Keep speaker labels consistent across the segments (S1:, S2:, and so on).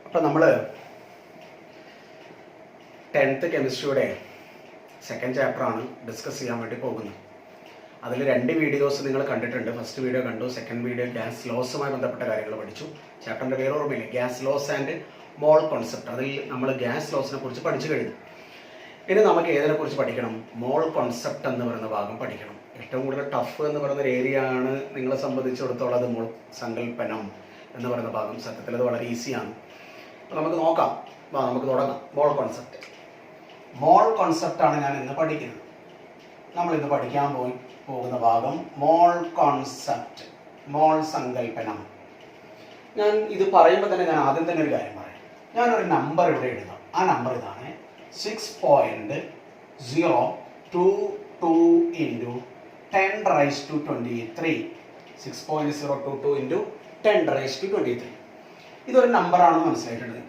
S1: അപ്പോൾ നമ്മൾ 10th കെമിസ്ട്രിയുടെ second ചാപ്റ്ററാണ് ഡിസ്കസ് ചെയ്യാൻ വേണ്ടി പോകുന്നത്. അതിൽ 2 വീഡിയോസ് നിങ്ങൾ കണ്ടിട്ടുണ്ട്. ഫസ്റ്റ് വീഡിയോ കണ്ടു, സെക്കൻഡ് വീഡിയോ ഗ്യാസ് ലോസുമായി ബന്ധപ്പെട്ട കാര്യങ്ങൾ പഠിച്ചു. ചാപ്റ്ററിൻ്റെ പേര് ഓർമ്മയില്ല, gas loss and mall concept. അതിൽ നമ്മൾ ഗ്യാസ് ലോസിനെ കുറിച്ച് പഠിച്ചു കഴിഞ്ഞു. ഇനി നമുക്ക് ഏതിനെക്കുറിച്ച് പഠിക്കണം? മോൾ കോൺസെപ്റ്റ് എന്ന് പറയുന്ന ഭാഗം പഠിക്കണം. ഏറ്റവും കൂടുതൽ ടഫ് എന്ന് പറയുന്ന ഒരു ഏരിയ ആണ് നിങ്ങളെ സംബന്ധിച്ചിടത്തോളം അത് മോൾ സങ്കല്പനം എന്ന് പറയുന്ന ഭാഗം. സത്യത്തിൽ അത് വളരെ ഈസിയാണ്. അപ്പോൾ നമുക്ക് നോക്കാം, നമുക്ക് തുടങ്ങാം. മോൾ കോൺസെപ്റ്റ്. മോൾ കോൺസെപ്റ്റാണ് ഞാൻ ഇന്ന് പഠിക്കുന്നത്. നമ്മൾ ഇന്ന് പഠിക്കാൻ പോകുന്ന ഭാഗം മോൾ കോൺസെപ്റ്റ്, മോൾ സങ്കല്പനം. ഞാൻ ഇത് പറയുമ്പോൾ തന്നെ ഞാൻ ആദ്യം തന്നെ ഒരു കാര്യം പറയാം. ഞാനൊരു നമ്പർ ഇവിടെ എഴുതാം. ആ നമ്പർ ഇതാണ് 6.022 into 10 raised to 23. 6.022 into 10 raised to 23. ഇതൊരു നമ്പറാണെന്ന് മനസ്സിലായിട്ടുണ്ട്.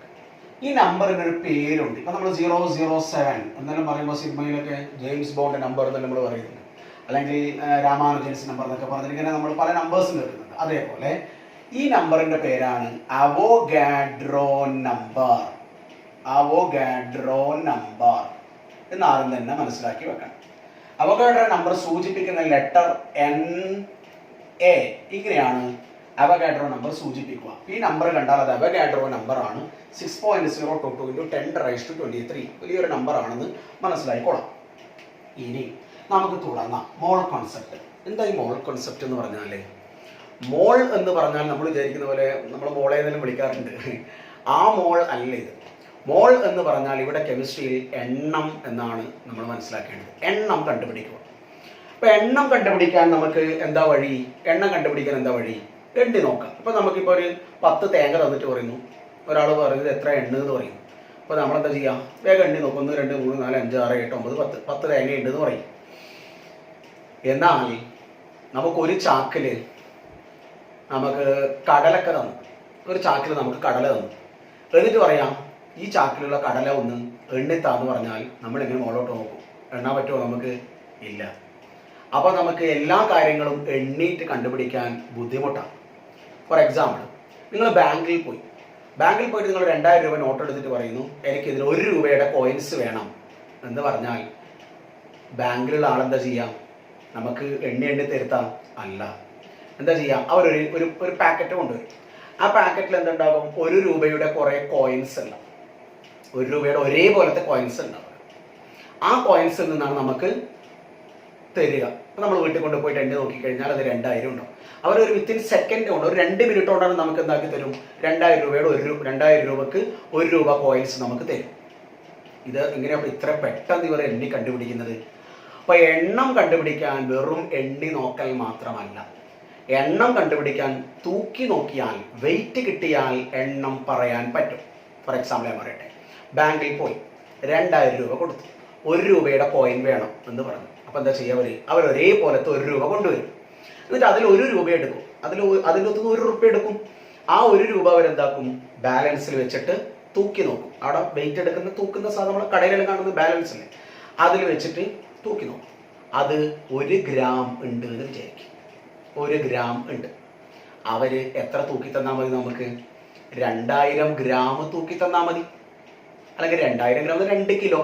S1: ഈ നമ്പറിനൊരു പേരുണ്ട്. ഇപ്പം നമ്മൾ 007 എന്നെല്ലാം പറയുമ്പോൾ സിനിമയിലൊക്കെ ജെയിംസ് ബോണ്ട് നമ്പർ എന്നെല്ലാം നമ്മൾ പറയുന്നുണ്ട്, അല്ലെങ്കിൽ രാമാനുജൻസ് നമ്പർ എന്നൊക്കെ പറഞ്ഞിരിക്കുന്നത് നമ്മൾ പല നമ്പേഴ്സും കേൾക്കുന്നുണ്ട്. അതേപോലെ ഈ നമ്പറിൻ്റെ പേരാണ് അവോഗാഡ്രോ നമ്പർ. അവോഗാഡ്രോ നമ്പർ എന്നാരും തന്നെ മനസ്സിലാക്കി വെക്കണം. അവോഗാഡ്രോ നമ്പർ സൂചിപ്പിക്കുന്ന ലെറ്റർ NA. ഇങ്ങനെയാണ് അവോഗാഡ്രോ നമ്പർ സൂചിപ്പിക്കുക. ഈ നമ്പർ കണ്ടാൽ അത് അവോഗാഡ്രോ നമ്പറാണ്. 6.022 into 10 raised to 23 വലിയൊരു നമ്പറാണെന്ന് മനസ്സിലായിക്കോളാം. ഇനി നമുക്ക് തുടങ്ങാം. മോൾ കോൺസെപ്റ്റ്. എന്താ ഈ മോൾ കോൺസെപ്റ്റ് എന്ന് പറഞ്ഞാൽ? മോൾ എന്ന് പറഞ്ഞാൽ നമ്മൾ വിചാരിക്കുന്ന പോലെ നമ്മൾ മോളെ എന്നെല്ലാം വിളിക്കാറുണ്ട്. ആ മോൾ അല്ല ഇത്. മോൾ എന്ന് പറഞ്ഞാൽ ഇവിടെ കെമിസ്ട്രിയിൽ എണ്ണം എന്നാണ് നമ്മൾ മനസ്സിലാക്കേണ്ടത്. എണ്ണം കണ്ടുപിടിക്കുക. അപ്പോൾ എണ്ണം കണ്ടുപിടിക്കാൻ നമുക്ക് എന്താ വഴി? എണ്ണം കണ്ടുപിടിക്കാൻ എന്താ വഴി? എണ്ണി നോക്കാം. ഇപ്പോൾ നമുക്കിപ്പോൾ ഒരു 10 തേങ്ങ തന്നിട്ട് പറയുന്നു, ഒരാൾ പറയുന്നത് എത്ര എണ്ണ എന്ന് പറയും. അപ്പോൾ നമ്മളെന്താ ചെയ്യുക? വേഗം എണ്ണി നോക്കും. 1 2 3 4 5 6 7 9 10 തേങ്ങ ഉണ്ട് എന്ന് പറയും. എന്നാൽ നമുക്കൊരു ചാക്കിൽ നമുക്ക് കടലൊക്കെ തന്നു. ഒരു ചാക്കിൽ നമുക്ക് കടല തന്നു. എന്നിട്ട് പറയാം ഈ ചാക്കിലുള്ള കടല ഒന്ന് എണ്ണിത്താന്ന് പറഞ്ഞാൽ നമ്മളിങ്ങനെ മുകളോട്ട് നോക്കും. എണ്ണാൻ പറ്റുമോ? നമുക്ക് ഇല്ല. അപ്പോൾ നമുക്ക് എല്ലാ കാര്യങ്ങളും എണ്ണീറ്റ് കണ്ടുപിടിക്കാൻ ബുദ്ധിമുട്ടാണ്. ഫോർ എക്സാമ്പിൾ, നിങ്ങൾ ബാങ്കിൽ പോയിട്ട് നിങ്ങൾ 2000 രൂപ നോട്ട് എടുത്തിട്ട് പറയുന്നു എനിക്കിതിൽ 1 രൂപയുടെ കോയിൻസ് വേണം എന്ന് പറഞ്ഞാൽ ബാങ്കിലുള്ള ആളെന്താ ചെയ്യാം? നമുക്ക് എണ്ണി തരുത്താം? അല്ല. എന്താ ചെയ്യാം? അവരൊരു പാക്കറ്റ് കൊണ്ടുവരും. ആ പാക്കറ്റിൽ എന്തുണ്ടാകും? 1 രൂപയുടെ കുറേ കോയിൻസ് ഉണ്ടാവും. 1 രൂപയുടെ ഒരേപോലത്തെ കോയിൻസ് ഉണ്ടാവും. ആ കോയിൻസിൽ നിന്നാണ് നമുക്ക് തരിക. അപ്പോൾ നമ്മൾ വീട്ടിൽ കൊണ്ടുപോയിട്ട് എണ്ണി നോക്കിക്കഴിഞ്ഞാൽ അത് 2000 ഉണ്ടാവും. അവരൊരു വിത്തിൻ സെക്കൻഡ് കൊണ്ട്, ഒരു 2 മിനിറ്റ് കൊണ്ടാണ് നമുക്ക് എന്താക്കി തരും? 2000 രൂപയുടെ 2000 രൂപക്ക് 1 രൂപ കോയിൻസ് നമുക്ക് തരും. ഇത് എങ്ങനെയാണ് ഇത്ര പെട്ടെന്ന് ഇവർ എണ്ണി കണ്ടുപിടിക്കുന്നത്? അപ്പോൾ എണ്ണം കണ്ടുപിടിക്കാൻ വെറും എണ്ണി നോക്കൽ മാത്രമല്ല, എണ്ണം കണ്ടുപിടിക്കാൻ തൂക്കി നോക്കിയാൽ, വെയിറ്റ് കിട്ടിയാൽ എണ്ണം പറയാൻ പറ്റും. ഫോർ എക്സാമ്പിൾ ഞാൻ പറയട്ടെ. ബാങ്കിൽ പോയി 2000 രൂപ കൊടുത്തു, 1 രൂപയുടെ കോയിൻ വേണം എന്ന് പറഞ്ഞു. അപ്പോൾ എന്താ ചെയ്യുക? അവർ ഒരേപോലത്തെ 1 രൂപ കൊണ്ടുവരും. എന്നിട്ട് അതിൽ 1 രൂപ എടുക്കും. അതിലൊത്തുനിന്ന് 1 റുപ്യ എടുക്കും. ആ 1 രൂപ അവരെന്താക്കും? ബാലൻസിൽ വെച്ചിട്ട് തൂക്കി നോക്കും. അവിടെ വെയിറ്റ് എടുക്കുന്ന തൂക്കുന്ന സാധനം നമ്മൾ കടയിലെല്ലാം കാണുന്നത് ബാലൻസിൽ, അതിൽ വെച്ചിട്ട് തൂക്കി നോക്കും. അത് 1 ഗ്രാം ഉണ്ട് എന്ന് വിചാരിക്കും. 1 ഗ്രാം ഉണ്ട്. അവർ എത്ര തൂക്കി തന്നാൽ മതി? നമുക്ക് 2000 ഗ്രാം തൂക്കി തന്നാൽ മതി. അല്ലെങ്കിൽ 2000 ഗ്രാം 2 കിലോ.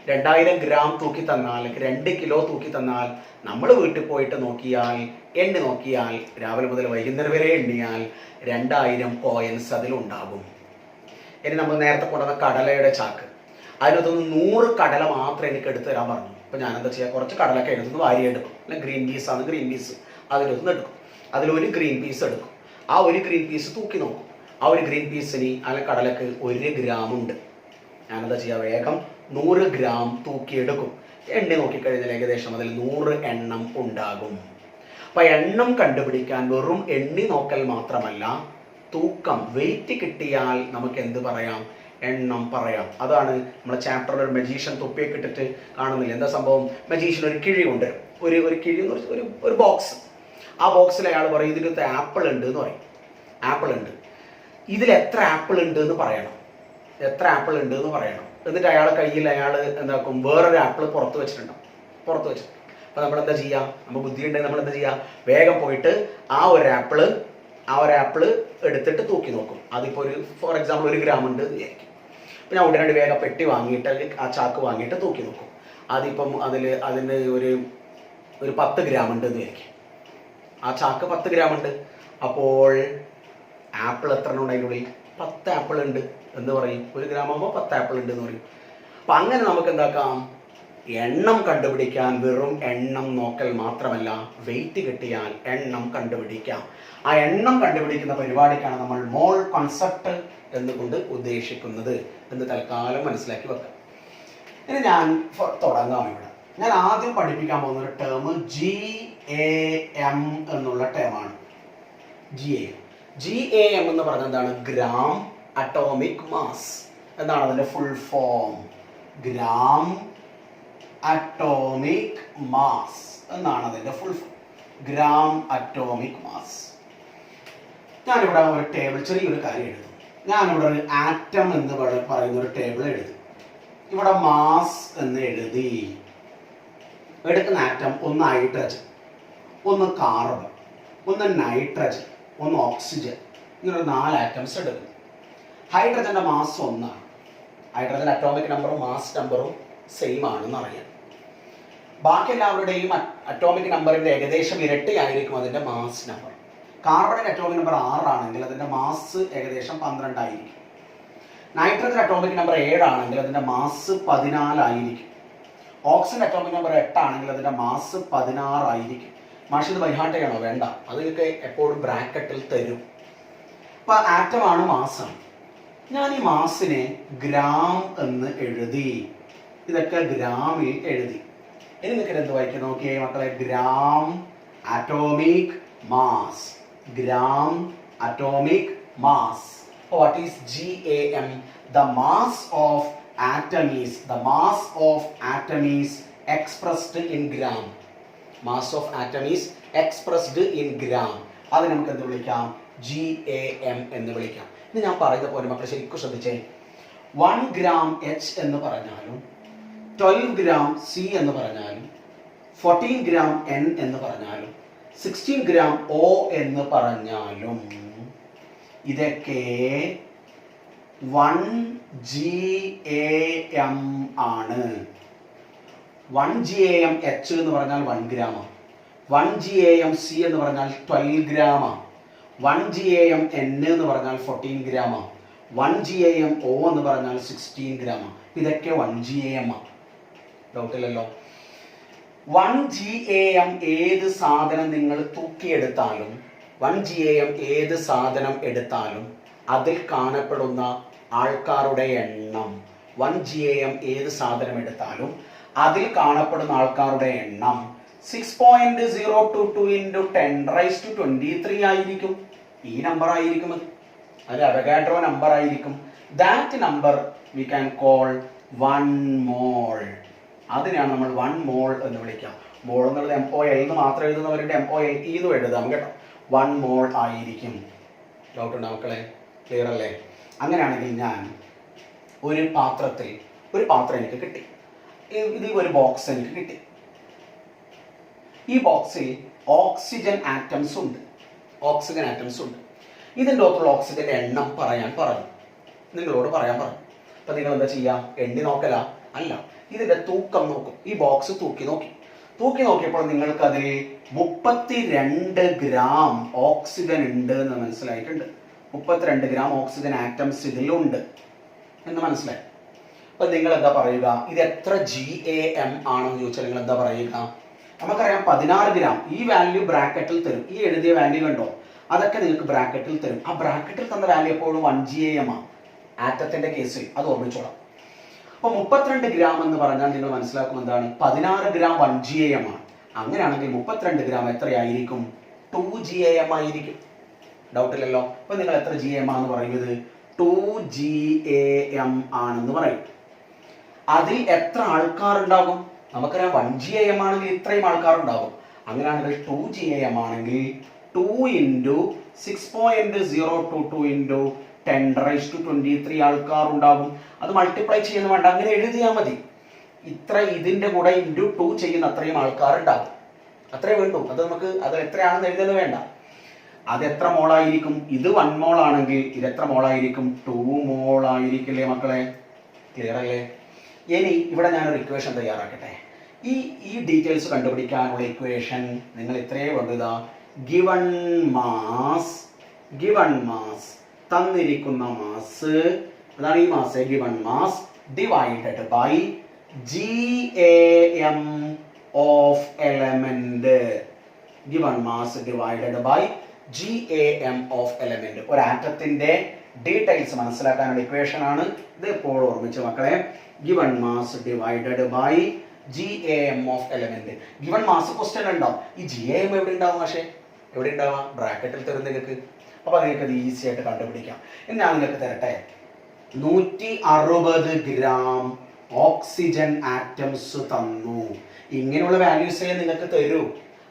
S1: 2000 ഗ്രാം തൂക്കി തന്നാൽ, 2 കിലോ തൂക്കി തന്നാൽ, നമ്മൾ വീട്ടിൽ പോയിട്ട് നോക്കിയാൽ, എണ്ണി നോക്കിയാൽ, രാവിലെ മുതൽ വൈകുന്നേരം വരെ എണ്ണിയാൽ 2000 കോയിൻസ് അതിലുണ്ടാകും. ഇനി നമ്മൾ നേരത്തെ കൊണ്ടുവന്ന കടലയുടെ ചാക്ക്, അതിനകത്തൊന്ന് 100 കടല മാത്രം എനിക്ക് എടുത്തു തരാൻ പറഞ്ഞു. അപ്പോൾ ഞാനെന്താ ചെയ്യുക? കുറച്ച് കടലൊക്കെ എടുത്തൊന്ന് വാരി എടുക്കും. അല്ലെങ്കിൽ ഗ്രീൻ പീസാണ്, ഗ്രീൻ പീസ് അതിലൊന്ന് എടുക്കും. അതിലൊരു ഗ്രീൻ പീസ് എടുക്കും. ആ 1 ഗ്രീൻ പീസ് തൂക്കി നോക്കും. ആ 1 ഗ്രീൻ പീസിന് അല്ലെങ്കിൽ കടലക്ക് 1 ഗ്രാം ഉണ്ട്. ഞാനെന്താ ചെയ്യുക? വേഗം 100 ഗ്രാം തൂക്കിയെടുക്കും. എണ്ണി നോക്കിക്കഴിഞ്ഞാൽ ഏകദേശം അതിൽ 100 എണ്ണം ഉണ്ടാകും. അപ്പം എണ്ണം കണ്ടുപിടിക്കാൻ വെറും എണ്ണി നോക്കൽ മാത്രമല്ല, തൂക്കം, വെയിറ്റ് കിട്ടിയാൽ നമുക്ക് എന്ത് പറയാം? എണ്ണം പറയാം. അതാണ് നമ്മളെ ചാപ്റ്ററിൽ ഒരു മജീഷ്യൻ തൊപ്പിയൊക്കെ ഇട്ടിട്ട് കാണുന്നില്ല. എന്താ സംഭവം? മജീഷ്യൻ ഒരു കിഴി കൊണ്ടുവരും. ഒരു കിഴി എന്ന് പറഞ്ഞാൽ ഒരു ബോക്സ്. ആ ബോക്സിൽ അയാൾ പറയും ഇതിനകത്ത് ആപ്പിൾ ഉണ്ട് എന്ന് പറയും. ആപ്പിൾ ഉണ്ട്. ഇതിൽ എത്ര ആപ്പിൾ ഉണ്ട് എന്ന് പറയണം. എത്ര ആപ്പിൾ ഉണ്ട് എന്ന് പറയണം. എന്നിട്ട് അയാളെ കയ്യിൽ അയാൾ എന്താക്കും? വേറൊരു ആപ്പിൾ പുറത്ത് വെച്ചിട്ടുണ്ടാവും. അപ്പോൾ നമ്മളെന്താ ചെയ്യുക? നമ്മൾ ബുദ്ധിയുണ്ടെങ്കിൽ നമ്മളെന്താ ചെയ്യുക? വേഗം പോയിട്ട് ആ ഒരു ആപ്പിള് ആ ഒരു ആപ്പിൾ എടുത്തിട്ട് തൂക്കി നോക്കും. അതിപ്പോൾ ഒരു ഫോർ എക്സാമ്പിൾ 1 ഗ്രാം ഉണ്ട് എന്ന് വിചാരിക്കും. അപ്പം ഞാൻ ഉടനടി വേഗം പെട്ടി വാങ്ങിയിട്ട് ആ ചാക്ക് വാങ്ങിയിട്ട് തൂക്കി നോക്കും. അതിപ്പം അതിന് ഒരു 10 ഗ്രാം ഉണ്ട് എന്ന് വിചാരിക്കും. ആ ചാക്ക് 10 ഗ്രാം ഉണ്ട്. അപ്പോൾ ആപ്പിൾ എത്ര ഉണ്ട് അതിനുള്ളിൽ? 10 ആപ്പിൾ ഉണ്ട് എന്ന് പറയും. 1 ഗ്രാം ആകുമ്പോൾ 10 ആപ്പിൾ ഉണ്ട് എന്ന് പറയും. അപ്പം അങ്ങനെ നമുക്ക് എന്താക്കാം, എണ്ണം കണ്ടുപിടിക്കാൻ വെറും എണ്ണം നോക്കൽ മാത്രമല്ല, വെയിറ്റ് കിട്ടിയാൽ എണ്ണം കണ്ടുപിടിക്കാം. ആ എണ്ണം കണ്ടുപിടിക്കുന്ന പരിപാടിക്കാണ് നമ്മൾ മോൾ കോൺസെപ്റ്റ് എന്നുകൊണ്ട് ഉദ്ദേശിക്കുന്നത് എന്ന് തൽക്കാലം മനസ്സിലാക്കി വെക്കാം. ഇനി ഞാൻ തുടങ്ങാം. ഇവിടെ ഞാൻ ആദ്യം പഠിപ്പിക്കാൻ പോകുന്ന ഒരു ടേം GAM എന്നുള്ള ടേമാണ്. GAM എന്ന് പറഞ്ഞാൽ എന്താണ്? ഗ്രാം അറ്റോമിക് മാസ് എന്നാണ് അതിന്റെ full form. Gram atomic mass എന്നാണ് അതിന്റെ full form. Gram atomic mass. ഞാനിവിടെ ഒരു ടേബിൾ, ചെറിയൊരു കാര്യം എഴുതും. ഞാനിവിടെ ഒരു ആറ്റം എന്ന് പറയുന്ന ഒരു ടേബിൾ എഴുതും. ഇവിടെ മാസ് എന്ന് എഴുതി. എടുക്കുന്ന ആറ്റം ഒന്ന് ഹൈഡ്രജൻ, ഒന്ന് കാർബൺ, ഒന്ന് നൈട്രജൻ, ഒന്ന് ഓക്സിജൻ. ഇങ്ങനെ 4 ആറ്റംസ് എടുക്കും. ഹൈഡ്രജന്റെ മാസ് 1 ആണ്. ഹൈഡ്രജൻ അറ്റോമിക് നമ്പറും മാസ് നമ്പറും സെയിം ആണെന്ന് അറിയാം. ബാക്കി എല്ലാവരുടെയും അറ്റോമിക് നമ്പറിന്റെ ഏകദേശം ഇരട്ടിയായിരിക്കും അതിന്റെ മാസ് നമ്പർ. കാർബണിന്റെ അറ്റോമിക് നമ്പർ 6 ആണെങ്കിൽ അതിന്റെ മാസ് ഏകദേശം 12 ആയിരിക്കും. നൈട്രജൻ അറ്റോമിക് നമ്പർ 7 ആണെങ്കിൽ അതിന്റെ മാസ് 14 ആയിരിക്കും. ഓക്സിജൻ അറ്റോമിക് നമ്പർ 8 ആണെങ്കിൽ അതിന്റെ മാസ് 16 ആയിരിക്കും. മാഷ് ഇത് ബൈഹാർട്ട് ചെയ്യണോ? വേണ്ട, അതൊക്കെ എപ്പോഴും ബ്രാക്കറ്റിൽ തരും. അപ്പൊ ആറ്റമാണ്, മാസാണ്. ഞാൻ ഈ മാസിനെ ഗ്രാം എന്ന് എഴുതി. ഇതൊക്കെ ഗ്രാമിൽ എഴുതി. ഇനി നിങ്ങൾക്ക് എന്ത് വായിക്കാൻ നോക്കിയേ മക്കളെ? Gram atomic mass. gram atomic mass. What is GAM? The mass of atom is expressed in gram. Mass of atom is expressed in gram. അത് നമുക്ക് എന്ത് വിളിക്കാം? GAM എന്ന് വിളിക്കാം. ഇത് ഞാൻ പറയുന്ന പോലെ മക്കളെ ശരിക്കും ശ്രദ്ധിച്ചേ. 1 gram H എന്ന് പറഞ്ഞാലും 12 gram C എന്ന് പറഞ്ഞാലും 14 gram N എന്ന് പറഞ്ഞാലും 16 ഗ്രാം O എന്ന് പറഞ്ഞാലും ഇതൊക്കെ 1 GAM ആണ്. 1 GAM H എന്ന് പറഞ്ഞാൽ 1 ഗ്രാം. 1 GAM C എന്ന് പറഞ്ഞാൽ 12 ഗ്രാം. 1 GAM N എന്ന് പറഞ്ഞാൽ 14 ഗ്രാം. 1 GAM O എന്ന് പറഞ്ഞാൽ 16 ഗ്രാം. ഇതൊക്കെ 1 GAM ആണ്. ഡൗട്ടില്ലല്ലോ. 1 GAM ഏത് സാധനം നിങ്ങൾ തൂക്കിയെടുത്താലും 1 GAM ഏത് സാധനം എടുത്താലും അതിൽ കാണപ്പെടുന്ന ആൾക്കാരുടെ എണ്ണം 1 GAM ഏത് സാധനം എടുത്താലും അതിൽ കാണപ്പെടുന്ന ആൾക്കാരുടെ എണ്ണം 6.022 into 10⁻23 ആയിരിക്കും. ഈ നമ്പർ ആയിരിക്കും. അത് അവഗാഡ്രോ നമ്പർ ആയിരിക്കും. That number we can call 1 മോൾ. അതിനെയാണ് നമ്മൾ 1 മോൾ എന്ന് വിളിക്കാം. മോൾ എന്നുള്ളത് MOL എന്ന് മാത്രം എഴുതുന്നവരുടെ MOLE എന്ന് എഴുതാം കേട്ടോ. 1 മോൾ ആയിരിക്കും. ഡൗട്ട് ഉണ്ടോ മക്കളെ? ക്ലിയർ അല്ലേ? അങ്ങനെയാണെങ്കിൽ ഞാൻ ഒരു പാത്രം എനിക്ക് കിട്ടി. ഇത് ഒരു ബോക്സ് എനിക്ക് കിട്ടി. ഈ ബോക്സിൽ ഓക്സിജൻ ആറ്റംസ് ഉണ്ട്. ഇതിൻ്റെ അകത്തുള്ള ഓക്സിജന്റെ എണ്ണം നിങ്ങളോട് പറയാൻ പറഞ്ഞു. അപ്പൊ നിങ്ങൾ എന്താ ചെയ്യാം? എണ്ണി നോക്കല അല്ല, ഇതിന്റെ തൂക്കം നോക്കും. ഈ ബോക്സ് തൂക്കി നോക്കിയപ്പോൾ നിങ്ങൾക്ക് അതിൽ 32 ഗ്രാം ഓക്സിജൻ ഉണ്ട് എന്ന് മനസ്സിലായിട്ടുണ്ട്. 32 ഗ്രാം ഓക്സിജൻ ആറ്റംസ് ഇതിലുണ്ട് എന്ന് മനസ്സിലായി. അപ്പൊ നിങ്ങൾ എന്താ പറയുക? ഇത് എത്ര GAM ആണെന്ന് ചോദിച്ചാൽ നിങ്ങൾ എന്താ പറയുക? നമുക്കറിയാം 16 ഗ്രാം. ഈ വാല്യൂ ബ്രാക്കറ്റിൽ തരും. ഈ എഴുതിയ വാല്യൂ കണ്ടോ? അതൊക്കെ നിങ്ങൾക്ക് ബ്രാക്കറ്റിൽ തരും. ആ ബ്രാക്കറ്റിൽ തന്ന വാല്യൂ എപ്പോഴും 1 GAM ആണ്. ആറ്റത്തിന്റെ കേസിൽ അത് ഓർമ്മിച്ചോളാം. അപ്പൊ 32 ഗ്രാം എന്ന് പറഞ്ഞാൽ നിങ്ങൾ മനസ്സിലാക്കും എന്താണ്? 16 ഗ്രാം 1 GAM ആണ്. അങ്ങനെയാണെങ്കിൽ 32 ഗ്രാം എത്രയായിരിക്കും? 2 GAM ആയിരിക്കും. ഡൗട്ടില്ലല്ലോ. അപ്പൊ നിങ്ങൾ എത്ര GAM ആണെന്ന് പറയുന്നത്? 2 GAM ആണെന്ന് പറയും. അതിൽ എത്ര ആൾക്കാരുണ്ടാകും? നമുക്കറിയാം 1 GAM ആണെങ്കിൽ ഇത്രയും ആൾക്കാരുണ്ടാകും. അങ്ങനെയാണെങ്കിൽ 2 GAM ആണെങ്കിൽ 2 into 6.022 into 10⁻23 ആൾക്കാർ ഉണ്ടാകും. അത് മൾട്ടിപ്ലൈ ചെയ്യുന്ന വേണ്ട, അങ്ങനെ എഴുതിയാൽ മതി. ഇതിന്റെ കൂടെ ഇൻറ്റു 2 ചെയ്യുന്ന അത്രയും ആൾക്കാർ ഉണ്ടാകും. അത്രേ വേണ്ടൂ. അത് എത്രയാണെന്ന് എഴുതുന്നത് വേണ്ട. അത് എത്ര മോളായിരിക്കും? ഇത് 1 മോൾ ആണെങ്കിൽ ഇത് എത്ര മോളായിരിക്കും? 2 മോൾ ആയിരിക്കില്ലേ മക്കളെ? ക്ലിയർ അല്ലേ? ഇനി ഇവിടെ ഞാനൊരു ഇക്വേഷൻ തയ്യാറാക്കട്ടെ. ഈ ഡീറ്റെയിൽസ് കണ്ടുപിടിക്കാനുള്ള ഇക്വേഷൻ നിങ്ങൾ ഇത്രയേ കൊണ്ടുതാ, ഗിവൺ മാസ് തന്നിരിക്കുന്ന മാസ്, അതാണ് ഈ mass, given mass divided by GAM of element. Given mass divided by GAM of element. ഒരു ആറ്റത്തിന്റെ ഡീറ്റെയിൽസ് മനസ്സിലാക്കാനുള്ള ഇക്വേഷൻ ആണ് ഇത്. എപ്പോഴും ഓർമ്മിച്ച് മക്കളെ, given mass divided by GAM of element. Given mass question ഉണ്ടാവും. ഈ GAM എവിടെ ഉണ്ടാവും? പക്ഷേ എവിടെ ഉണ്ടാവുക? ബ്രാക്കറ്റിൽ തരുന്ന നിങ്ങൾക്ക്. അപ്പൊ നിങ്ങൾക്ക് അത് ഈസി ആയിട്ട് കണ്ടുപിടിക്കാം. ഇനി ഞാൻ നിങ്ങൾക്ക് തരട്ടെ, 160 ഗ്രാം ഓക്സിജൻ ആറ്റംസ് തന്നു. ഇങ്ങനെയുള്ള വാല്യൂസേ നിങ്ങൾക്ക് തരൂ.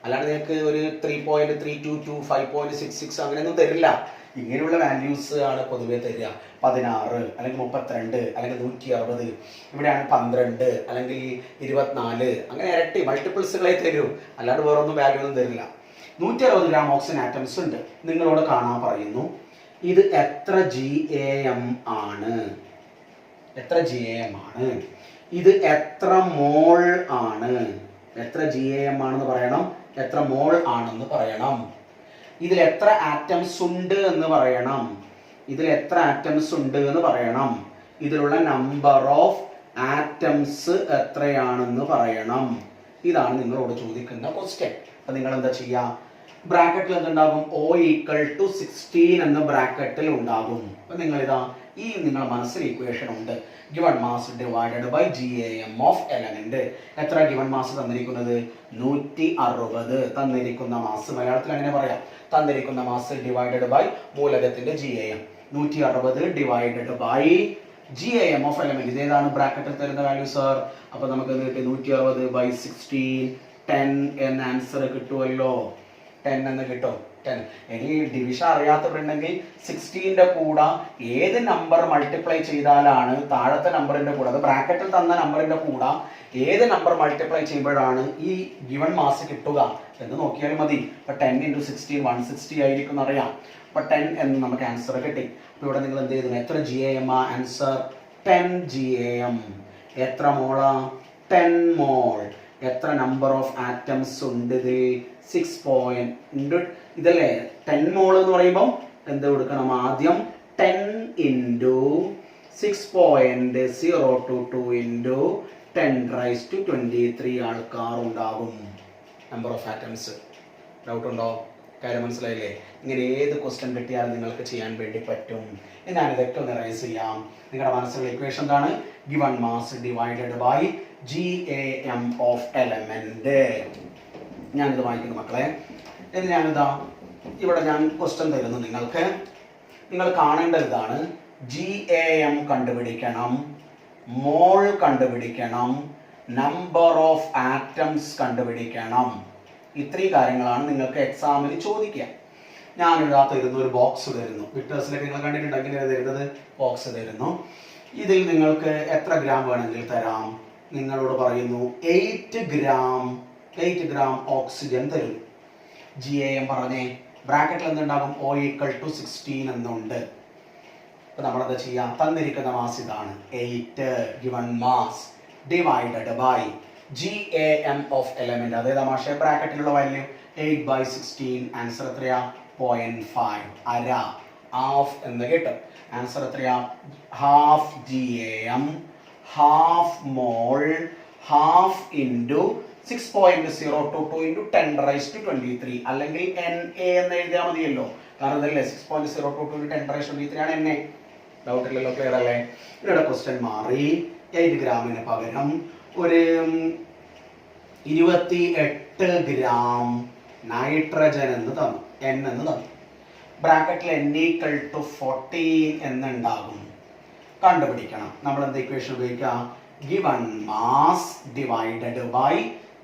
S1: അല്ലാണ്ട് നിങ്ങൾക്ക് ഒരു 3.322 5.66 അങ്ങനെയൊന്നും തരില്ല. ഇങ്ങനെയുള്ള വാല്യൂസ് ആണ് പൊതുവെ തരിക. 16 അല്ലെങ്കിൽ 32 അല്ലെങ്കിൽ 160, ഇവിടെയാണ് 12 അല്ലെങ്കിൽ 24, അങ്ങനെ ഇരട്ടി മൾട്ടിപ്പിൾസുകളെ തരൂ. അല്ലാണ്ട് വേറൊന്നും വാല്യൂ ഒന്നും തരില്ല. 160 ഗ്രാം ഓക്സിജൻ ആറ്റംസ് ഉണ്ട്. നിങ്ങളോട് കാണാൻ പറയുന്നു, ഇത് എത്ര GAM ആണ്? എത്ര GAM ആണ്? ഇത് എത്ര മോൾ ആണ്? എത്ര GAM ആണെന്ന് പറയണം, എത്ര മോൾ ആണെന്ന് പറയണം. ഇതിൽ എത്ര ആറ്റംസ് ഉണ്ട് എന്ന് പറയണം. ഇതിൽ എത്ര ആറ്റംസ് ഉണ്ട് എന്ന് പറയണം. ഇതിലുള്ള നമ്പർ ഓഫ് ആറ്റംസ് എത്രയാണെന്ന് പറയണം. ഇതാണ് നിങ്ങളോട് ചോദിക്കുന്ന ക്വസ്റ്റ്യൻ. അപ്പൊ നിങ്ങൾ എന്താ ചെയ്യുക? ബ്രാക്കറ്റിൽ എന്തുണ്ടാകും? O=16 എന്ന് ബ്രാക്കറ്റിൽ ഉണ്ടാകും. അപ്പൊ നിങ്ങൾ ഇതാ ഈ നിങ്ങളുടെ മനസ്സിൽ ഇക്വേഷൻ ഉണ്ട്. Given mass divided by GAM of element. എത്ര ഗിവൺ മാസ് തന്നിരിക്കുന്നത്? 160. തന്നിരിക്കുന്ന മാസ് മലയാളത്തിൽ അങ്ങനെ പറയാം, തന്നിരിക്കുന്ന മാസ് ഡിവൈഡഡ് ബൈ മൂലകത്തിന്റെ GAM. 160 divided by GAM of element. ഇതേതാണ് ബ്രാക്കറ്റിൽ തരുന്ന വാല്യൂ സർ? അപ്പൊ നമുക്ക് 160 ബൈ 16 10 എന്ന ആൻസർ കിട്ടുമല്ലോ. 10 എന്ന് കിട്ടും. 10. ഇനി ഡിവിഷൻ അറിയാത്തവരുണ്ടെങ്കിൽ 16ന്റെ കൂടെ ഏത് നമ്പർ മൾട്ടിപ്ലൈ ചെയ്താലാണ് താഴത്തെ നമ്പറിന്റെ കൂടെ, അത് ബ്രാക്കറ്റിൽ തന്ന നമ്പറിന്റെ കൂടെ ഏത് നമ്പർ മൾട്ടിപ്ലൈ ചെയ്യുമ്പോഴാണ് ഈ ഗിവൺ മാസ് കിട്ടുക എന്ന് നോക്കിയാൽ മതി. അപ്പൊ 10 × 16 160 ആയിരിക്കും എന്നറിയാം. അപ്പൊ 10 എന്ന് നമുക്ക് ആൻസർ കിട്ടി. അപ്പൊ ഇവിടെ നിങ്ങൾ എന്ത് ചെയ്തു? എത്ര GAM ആ? Answer 10 GAM. എത്ര മോളാ? 10 മോൾ. എത്ര നമ്പർ ഓഫ് ആറ്റംസ് ഉണ്ട് ഇതിൽ? 6. ഇതല്ലേ 10 മോൾ എന്ന് പറയുമ്പോൾ എന്ത് കൊടുക്കണം? ആദ്യം 10 × 6.022 × 10⁻23 ആൾക്കാർ ഉണ്ടാകും നമ്പർ ഓഫ് ആറ്റംസ്. ഡൗട്ട് ഉണ്ടോ? കാര്യം മനസ്സിലായില്ലേ? ഇങ്ങനെ ഏത് ക്വസ്റ്റ്യൻ കിട്ടിയാലും നിങ്ങൾക്ക് ചെയ്യാൻ വേണ്ടി പറ്റും. ഞാൻ ഇതൊക്കെ ഒന്ന് റൈസ് ചെയ്യാം. നിങ്ങളുടെ മനസ്സിലുള്ള ഇക്വേഷൻ എന്താണ്? Given mass divided by GAM of element. ഞാനിത് വായിക്കുന്നു മക്കളെ. ഇത് ഞാനിതാ ഇവിടെ ഞാൻ ക്വസ്റ്റ്യൻ തരുന്നു നിങ്ങൾക്ക്. നിങ്ങൾ കാണേണ്ടത് ഇതാണ്. GAM കണ്ടുപിടിക്കണം, മോൾ കണ്ടുപിടിക്കണം, നമ്പർ ഓഫ് ആറ്റംസ് കണ്ടുപിടിക്കണം. ഇത്രയും കാര്യങ്ങളാണ് നിങ്ങൾക്ക് എക്സാമിന് ചോദിക്കുക. ഞാനിതാ തരുന്നു, ഒരു ബോക്സ് തരുന്നു. വിക്ടേഴ്സിലൊക്കെ നിങ്ങൾ കണ്ടിട്ടുണ്ട് എങ്ങനെയാണ് തരുന്നത്? ബോക്സ് തരുന്നു. ഇതിൽ നിങ്ങൾക്ക് എത്ര ഗ്രാം വേണമെങ്കിൽ തരാം. നിങ്ങളോട് പറയുന്നു 8 ഗ്രാം ഓക്സിജൻ തരും. GAM പറഞ്ഞേ. ബ്രാക്കറ്റിൽ എന്തുണ്ടാകും? O=16 എന്നുണ്ട്. അപ്പൊ നമ്മളെന്താ ചെയ്യാം? തന്നിരിക്കുന്ന മാസ് ഇതാണ് 8 given mass divided by GAM of element. അതേ തമാശ ബ്രാക്കറ്റിലുള്ള വാല്യൂ 8/16. ആൻസർ എത്രയാ? 0.5. അര, ഹാഫ് എന്ന് കിട്ടും. ആൻസർ എത്രയാ? ഹാഫ് GAM, ഹാഫ് മോൾ, ഹാഫ് ഇൻറ്റു 6.022 × 10⁻23. അല്ലെങ്കിൽ NA എന്ന് എഴുതിയാൽ മതിയല്ലോ. കാരണം ഇതല്ലേ 6.022 × 10⁻23 ആണ് NA. ഡൗട്ട് ഇല്ലല്ലോ? ക്ലിയർ അല്ലേ? ഇവിടെ ക്വസ്റ്റ്യൻ മാറി. 8 ഗ്രാമിന് പകരം ഒരു 28 ഗ്രാം നൈട്രജൻ എന്ന് തന്നു, N എന്ന് തന്നു. ബ്രാക്കറ്റിൽ N=14 എന്നുണ്ടാകും. കണ്ടുപിടിക്കണം. നമ്മൾ എന്താ ഇക്വേഷൻ ഉപയോഗിക്കാം? Given mass divided by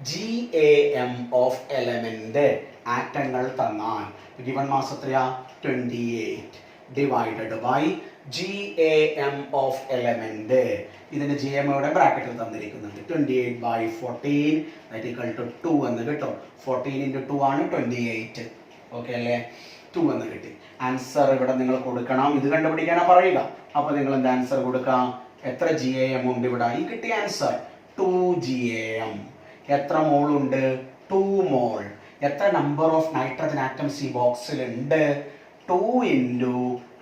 S1: GAM of element. ആറ്റങ്ങൾ തന്നാൽ ഗിവൺ മാസ് എത്രയാ? 28 divided by GAM of element. ഇതിന്റെ GAM ഇവിടെ ബ്രാക്കറ്റിൽ തന്നിരിക്കുന്നുണ്ട്. 28/14 = 2 എന്ന് കിട്ടും. 14 × 2 ആണ് 28. ഓക്കെ അല്ലേ? 2 എന്ന് കിട്ടി. ആൻസർ ഇവിടെ നിങ്ങൾ കൊടുക്കണം. ഇത് കണ്ടുപിടിക്കാനാ പറയുക. അപ്പോൾ നിങ്ങൾ എന്ത് ആൻസർ കൊടുക്കാം? എത്ര GAM ഉണ്ട് ഇവിടെ? ഈ കിട്ടിയ ആൻസർ 2 GAM. എത്ര മോൾ ഉണ്ട്? 2 മോൾ. എത്ര നമ്പർ ഓഫ് നൈട്രജൻ ആറ്റംസ് ഈ ബോക്സിലുണ്ട്? 2 ഇൻറ്റു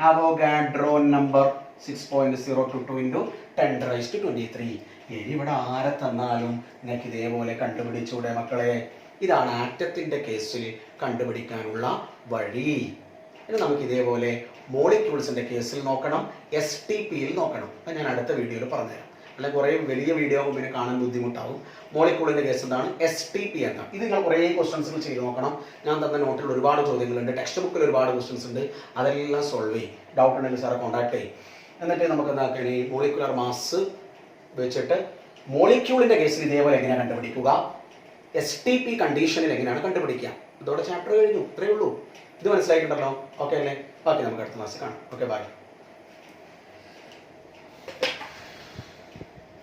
S1: അവോഗാഡ്രോ നമ്പർ 6.022 ഇൻറ്റു 10⁻23. ഇനി ഇവിടെ ആരെ തന്നാലും നിങ്ങൾക്ക് ഇതേപോലെ കണ്ടുപിടിച്ചൂടെ മക്കളെ? ഇതാണ് ആറ്റത്തിൻ്റെ കേസിൽ കണ്ടുപിടിക്കാനുള്ള വഴി. ഇനി നമുക്ക് ഇതേപോലെ മോളിക്യൂൾസിൻ്റെ കേസിൽ നോക്കണം, STPയിൽ നോക്കണം. അത് ഞാൻ അടുത്ത വീഡിയോയിൽ പറഞ്ഞുതരാം. അല്ലെങ്കിൽ കുറേ വലിയ വീഡിയോ ആകുമ്പോൾ പിന്നെ കാണാൻ ബുദ്ധിമുട്ടാവും. മോളിക്യൂളിൻ്റെ കേസ് എന്താണ്? STP എന്താണ്? ഇത് നിങ്ങൾ കുറേ ക്വസ്റ്റൻസുകൾ ചെയ്ത് നോക്കണം. ഞാൻ തന്ന നോട്ടിൽ ഒരുപാട് ചോദ്യങ്ങളുണ്ട്, ടെക്സ്റ്റ് ബുക്കിൽ ഒരുപാട് ക്വസ്റ്റൻസ് ഉണ്ട്. അതെല്ലാം സോൾവ് ചെയ്യും. ഡൗട്ട് ഉണ്ടെങ്കിൽ സാറെ കോൺടാക്ട് ചെയ്യും. എന്നിട്ട് നമുക്ക് എന്താക്കണേ? മോളിക്കുലർ മാസ് വെച്ചിട്ട് മോളിക്യൂളിൻ്റെ കേസിൽ ഇതേപോലെ എങ്ങനെയാണ് കണ്ടുപിടിക്കുക, STP കണ്ടീഷനിൽ എങ്ങനെയാണ് കണ്ടുപിടിക്കുക. ഇതോടെ ചാപ്റ്റർ കഴിഞ്ഞു. ഇത്രയേ ഉള്ളൂ. ഇത് മനസ്സിലായിട്ടുണ്ടല്ലോ? ഓക്കെ അല്ലേ? ബാക്കി നമുക്ക് അടുത്ത ക്ലാസ്സിൽ കാണാം. Okay, by.